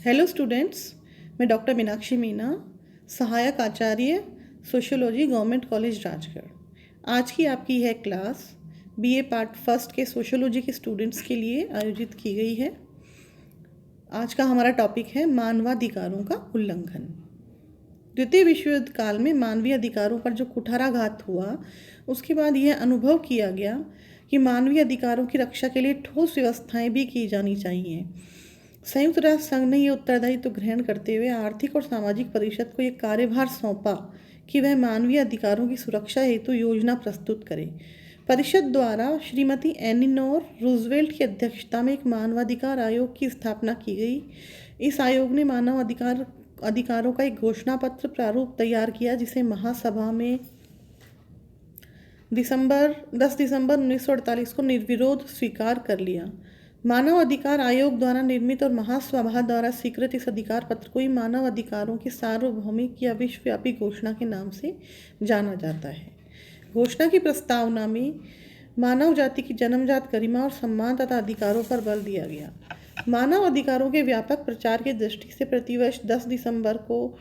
Hello students, मैं doctor Meenakshi Meena, सहायक आचार्य sociology government college Rajgarh. आज की आपकी यह क्लास बीए पार्ट फर्स्ट के सोशियोलॉजी के स्टूडेंट्स के लिए आयोजित की गई है। आज का हमारा टॉपिक है मानवाधिकारों का उल्लंघन। द्वितीय विश्व युद्ध काल में मानवीय अधिकारों पर जो कुठाराघात हुआ, उसके बाद यह अनुभव किया गया कि मानवीय अधिकारों की रक्षा के लिए ठोस व्यवस्थाएं भी की जानी चाहिए। संयुक्त राष्ट्र संघ ने यह उत्तरदायित्व ग्रहण करते हुए आर्थिक और सामाजिक परिषद को यह कार्यभार सौंपा कि वह मानवीय अधिकारों की सुरक्षा हेतु योजना प्रस्तुत करे। परिषद द्वारा श्रीमती एलिनोर रूजवेल्ट की अध्यक्षता में एक मानवाधिकार आयोग की स्थापना की गई। इस आयोग ने मानव अधिकारों का एक घोषणा पत्र प्रारूप तैयार किया, जिसे महासभा में 10 दिसंबर 1948 को निर्विरोध स्वीकार कर लिया। मानव अधिकार आयोग द्वारा निर्मित और महासभा द्वारा स्वीकृत इस अधिकार पत्र को ही मानव अधिकारों की सार्वभौमिक या विश्वव्यापी घोषणा के नाम से जाना जाता है। घोषणा की प्रस्तावना में मानव जाति की जन्मजात गरिमा और सम्मान तथा अधिकारों पर बल दिया गया। मानव अधिकारों के व्यापक प्रचार की दृष्टि से प्रतिवर्ष 10 दिसंबर को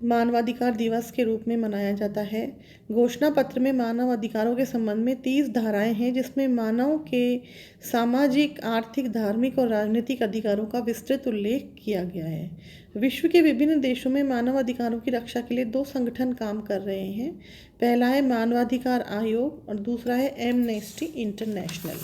मानवाधिकार दिवस के रूप में मनाया जाता है। घोषणा पत्र में मानव अधिकारों के संबंध में 30 धाराएं हैं, जिसमें मानव के सामाजिक, आर्थिक, धार्मिक और राजनीतिक अधिकारों का विस्तृत उल्लेख किया गया है। विश्व के विभिन्न देशों में मानव अधिकारों की रक्षा के लिए 2 संगठन काम कर रहे हैं। पहला है मानवाधिकार आयोग और दूसरा है एमनेस्टी इंटरनेशनल।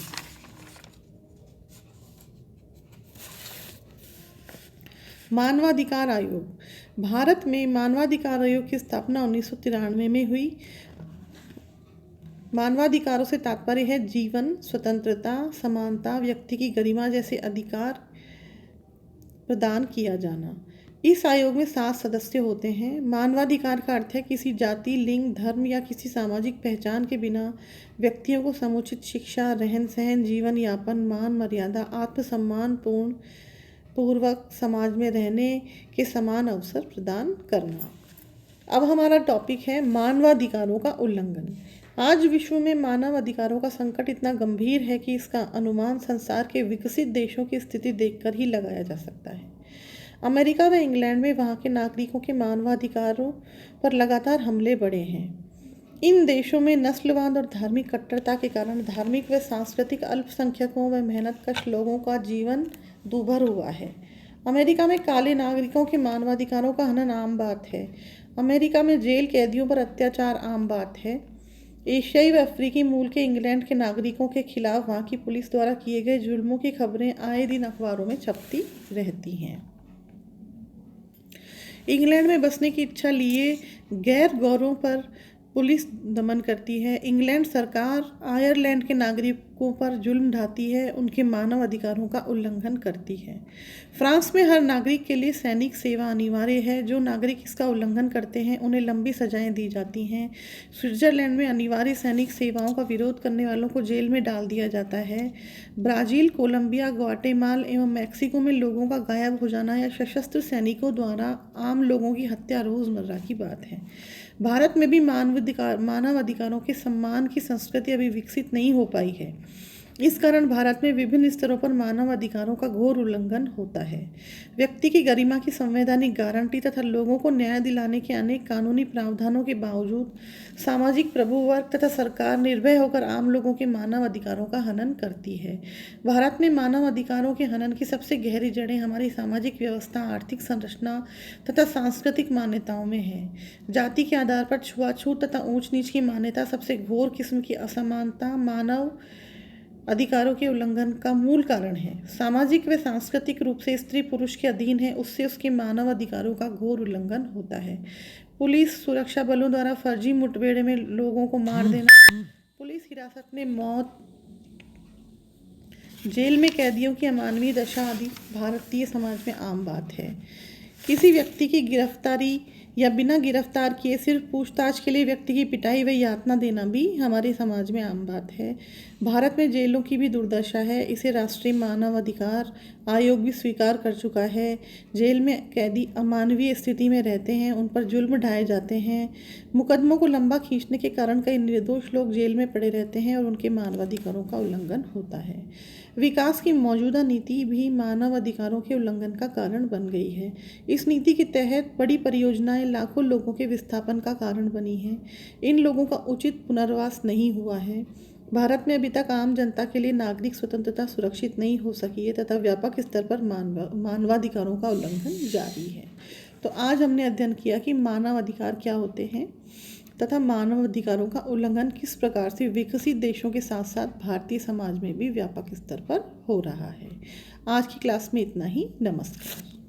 मानवाधिकार आयोग। भारत में मानवाधिकार आयोग की स्थापना 1993 में हुई। मानवाधिकारों से तात्पर्य है जीवन, स्वतंत्रता, समानता, व्यक्ति की गरिमा जैसे अधिकार प्रदान किया जाना। इस आयोग में 7 सदस्य होते हैं। मानवाधिकार का अर्थ है किसी जाति, लिंग, धर्म या किसी सामाजिक पहचान के बिना व्यक्तियों को समुचित शिक्षा, रहन सहन, जीवन यापन, मान मर्यादा, आत्मसम्मान पूर्वक समाज में रहने के समान अवसर प्रदान करना। अब हमारा टॉपिक है मानवाधिकारों का उल्लंघन। आज विश्व में मानव अधिकारों का संकट इतना गंभीर है कि इसका अनुमान संसार के विकसित देशों की स्थिति देखकर ही लगाया जा सकता है। अमेरिका व इंग्लैंड में वहाँ के नागरिकों के मानवाधिकारों पर लगातार हमले बढ़े हैं। इन देशों में नस्लवाद और धार्मिक कट्टरता के कारण धार्मिक व सांस्कृतिक अल्पसंख्यकों व मेहनतकश लोगों का जीवन दूभर हुआ है। अमेरिका में काले नागरिकों के मानवाधिकारों का हनन आम बात है। अमेरिका में जेल कैदियों पर अत्याचार आम बात है। एशियाई व अफ्रीकी मूल के इंग्लैंड के नागरिकों के खिलाफ वहाँ की पुलिस द्वारा किए गए जुल्मों की खबरें आए दिन अखबारों में छपती रहती हैं। इंग्लैंड में बसने की इच्छा लिए गैर गौरों पर पुलिस दमन करती है। इंग्लैंड सरकार आयरलैंड के नागरिकों पर जुल्म ढाती है, उनके मानव अधिकारों का उल्लंघन करती है। फ्रांस में हर नागरिक के लिए सैनिक सेवा अनिवार्य है। जो नागरिक इसका उल्लंघन करते हैं उन्हें लंबी सजाएं दी जाती हैं। स्विट्जरलैंड में अनिवार्य सैनिक सेवाओं का विरोध करने वालों को जेल में डाल दिया जाता है। ब्राज़ील, कोलंबिया, ग्वाटेमाला एवं मैक्सिको में लोगों का गायब हो जाना या सशस्त्र सैनिकों द्वारा आम लोगों की हत्या रोज़मर्रा की बात है। भारत में भी मानव अधिकारों के सम्मान की संस्कृति अभी विकसित नहीं हो पाई है। इस कारण भारत में विभिन्न स्तरों पर मानव अधिकारों का घोर उल्लंघन होता है। व्यक्ति की गरिमा की संवैधानिक गारंटी तथा लोगों को न्याय दिलाने के अनेक कानूनी प्रावधानों के बावजूद सामाजिक प्रभुवर्ग तथा सरकार निर्भय होकर आम लोगों के मानव अधिकारों का हनन करती है। भारत में मानव अधिकारों के हनन की सबसे गहरी जड़ें हमारी सामाजिक व्यवस्था, आर्थिक संरचना तथा सांस्कृतिक मान्यताओं में है। जाति के आधार पर छुआछूत तथा ऊंच नीच की मान्यता सबसे घोर किस्म की असमानता मानव अधिकारों के उल्लंघन का मूल कारण है। सामाजिक व सांस्कृतिक रूप से स्त्री पुरुष के अधीन है, उससे उसके मानव अधिकारों का घोर उल्लंघन होता है। पुलिस सुरक्षा बलों द्वारा फर्जी मुठभेड़ में लोगों को मार देना, पुलिस हिरासत में मौत, जेल में कैदियों की अमानवीय दशा आदि भारतीय समाज में आम बात है। किसी व्यक्ति की गिरफ्तारी या बिना गिरफ्तार किए सिर्फ पूछताछ के लिए व्यक्ति की पिटाई व यातना देना भी हमारे समाज में आम बात है। भारत में जेलों की भी दुर्दशा है, इसे राष्ट्रीय मानव अधिकार आयोग भी स्वीकार कर चुका है। जेल में कैदी अमानवीय स्थिति में रहते हैं, उन पर जुल्म ढाए जाते हैं। मुकदमों को लंबा खींचने के कारण कई निर्दोष लोग जेल में पड़े रहते हैं और उनके मानवाधिकारों का उल्लंघन होता है। विकास की मौजूदा नीति भी मानव अधिकारों के उल्लंघन का कारण बन गई है। इस नीति के तहत बड़ी परियोजनाएं लाखों लोगों के विस्थापन का कारण बनी हैं। इन लोगों का उचित पुनर्वास नहीं हुआ है। भारत में अभी तक आम जनता के लिए नागरिक स्वतंत्रता सुरक्षित नहीं हो सकी है तथा व्यापक स्तर पर मानवाधिकारों का उल्लंघन जारी है। तो आज हमने अध्ययन किया कि मानव अधिकार क्या होते हैं तथा मानव अधिकारों का उल्लंघन किस प्रकार से विकसित देशों के साथ साथ भारतीय समाज में भी व्यापक स्तर पर हो रहा है। आज की क्लास में इतना ही। नमस्कार।